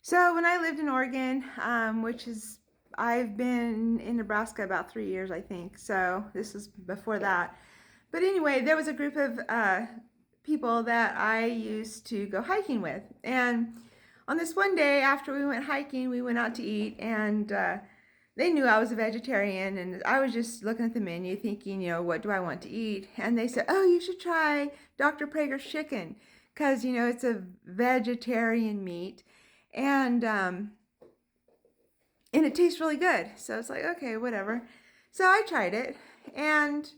So when I lived in Oregon, I've been in Nebraska about 3 years, I think. So this is before that. But anyway, there was a group of people that I used to go hiking with. And on this one day after we went hiking, we went out to eat, and they knew I was a vegetarian. And I was just looking at the menu thinking, what do I want to eat? And they said, oh, you should try Dr. Prager's chicken because, it's a vegetarian meat. And and it tastes really good. So it's like, okay, whatever. So I tried it, and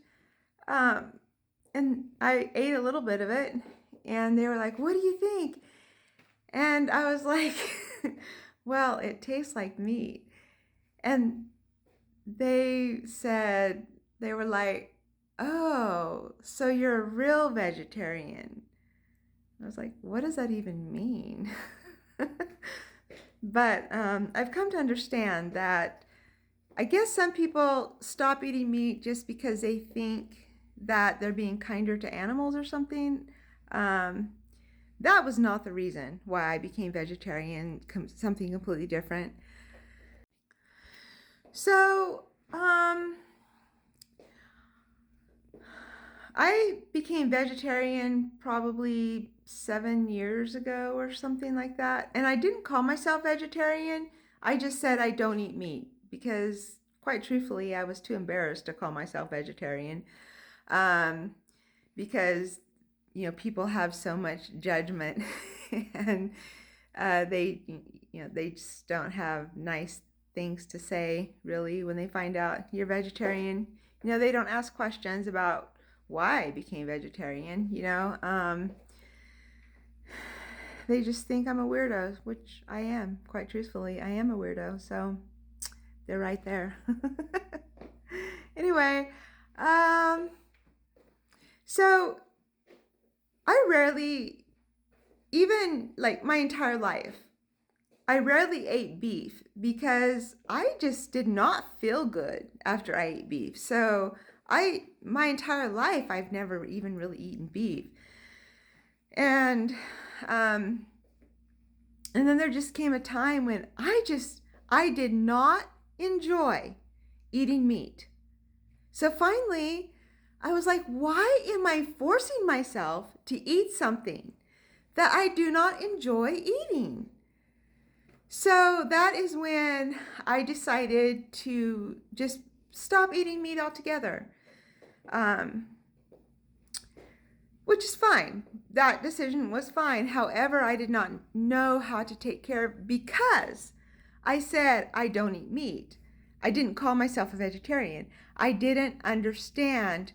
um, and I ate a little bit of it, and they were like, "What do you think?" And I was like, "Well, it tastes like meat." And they said they were like, "Oh, so you're a real vegetarian?" I was like, "What does that even mean?" But I've come to understand that I guess some people stop eating meat just because they think that they're being kinder to animals or something. Um, that was not the reason why I became vegetarian, something completely different. So, I became vegetarian probably 7 years ago or something like that. And I didn't call myself vegetarian. I just said I don't eat meat because, quite truthfully, I was too embarrassed to call myself vegetarian. Um, because, people have so much judgment and they just don't have nice things to say really when they find out you're vegetarian. They don't ask questions about why I became vegetarian. They just think I'm a weirdo, which I am. Quite truthfully, I am a weirdo. So they're right there. Anyway, um, so I rarely, even like my entire life, I rarely ate beef because I just did not feel good after I ate beef. So my entire life, I've never even really eaten beef. And, um, and then there just came a time when I did not enjoy eating meat. So finally, I was like, why am I forcing myself to eat something that I do not enjoy eating? So that is when I decided to just stop eating meat altogether, um, which is fine. That decision was fine. However, I did not know how to take care of because I said I don't eat meat. I didn't call myself a vegetarian. I didn't understand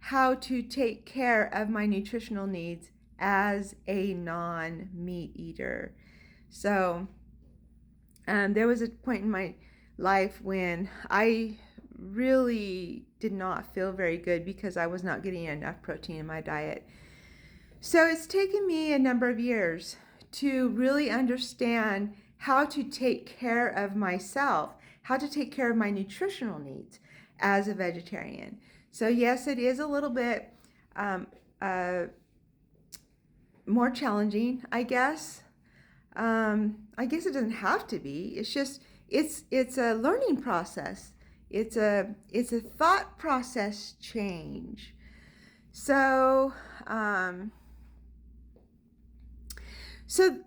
how to take care of my nutritional needs as a non-meat eater. So there was a point in my life when I really did not feel very good because I was not getting enough protein in my diet. So it's taken me a number of years to really understand how to take care of myself, how to take care of my nutritional needs as a vegetarian. So yes, it is a little bit um, uh, more challenging, I guess. I guess it doesn't have to be. It's just it's a learning process. It's a thought process change. So um, so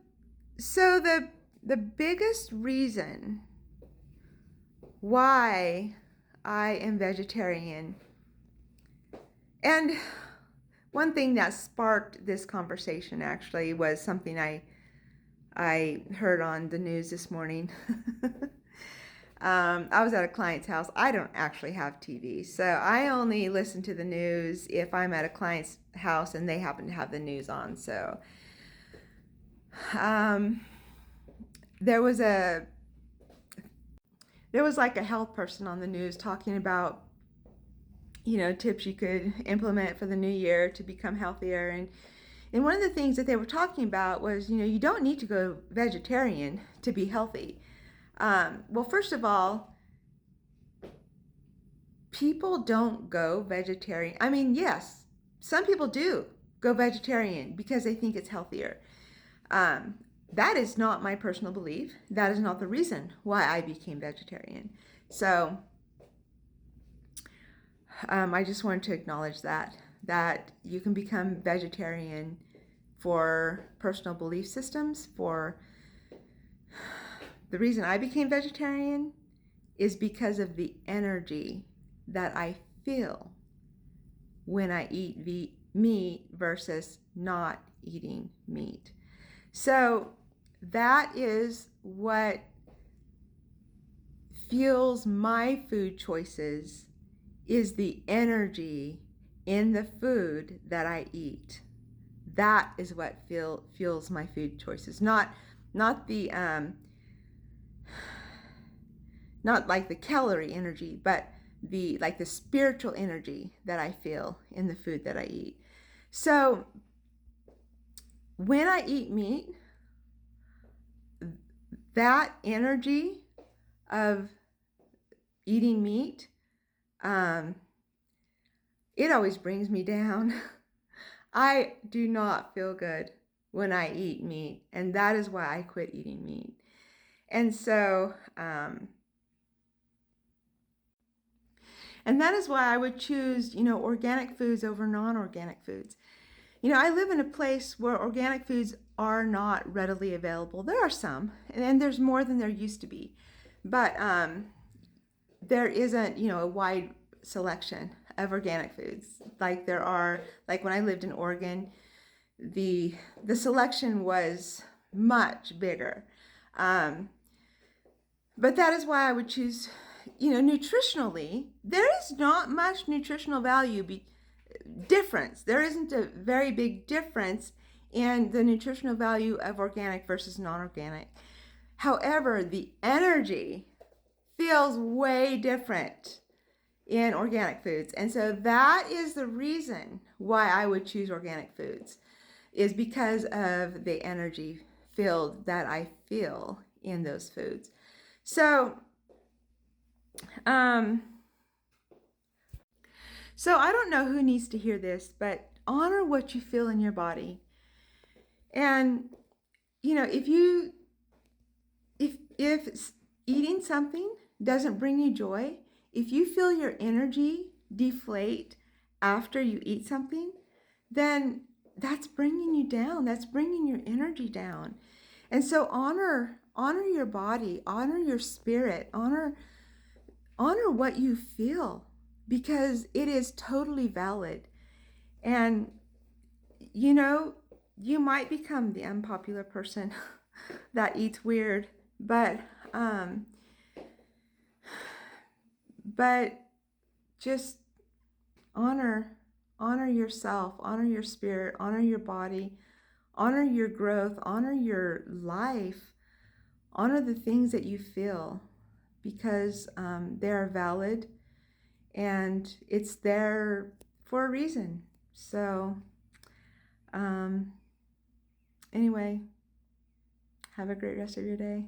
so the biggest reason why I am vegetarian, and one thing that sparked this conversation actually was something I heard on the news this morning. I was at a client's house. I don't actually have TV, so I only listen to the news if I'm at a client's house and they happen to have the news on. So um, there was like a health person on the news talking about tips you could implement for the new year to become healthier. And one of the things that they were talking about was, you don't need to go vegetarian to be healthy. Well, first of all, people don't go vegetarian. I mean, yes, some people do go vegetarian because they think it's healthier. Um, that is not my personal belief. That is not the reason why I became vegetarian. So I just wanted to acknowledge that you can become vegetarian for personal belief systems. For the reason I became vegetarian is because of the energy that I feel when I eat meat versus not eating meat. So that is what fuels my food choices, is the energy in the food that I eat. That is what fuels my food choices, not the not like the calorie energy, but the spiritual energy that I feel in the food that I eat. So when I eat meat, that energy of eating meat, it always brings me down. I do not feel good when I eat meat, and that is why I quit eating meat. And so, and that is why I would choose, organic foods over non-organic foods. I live in a place where organic foods are not readily available. There are some, and there's more than there used to be, but there isn't, a wide selection of organic foods like there are. Like when I lived in Oregon, the selection was much bigger. But that is why I would choose, nutritionally, there is not much nutritional value difference. There isn't a very big difference in the nutritional value of organic versus non-organic. However, the energy feels way different in organic foods. And so that is the reason why I would choose organic foods, is because of the energy filled that I feel in those foods. So, so I don't know who needs to hear this, but honor what you feel in your body. And, if eating something doesn't bring you joy, if you feel your energy deflate after you eat something, then that's bringing you down. That's bringing your energy down. And so honor your body, honor your spirit, honor what you feel, because it is totally valid. And you might become the unpopular person that eats weird, but just honor yourself, honor your spirit, honor your body, honor your growth, honor your life, honor the things that you feel, because they are valid and it's there for a reason. So anyway, have a great rest of your day.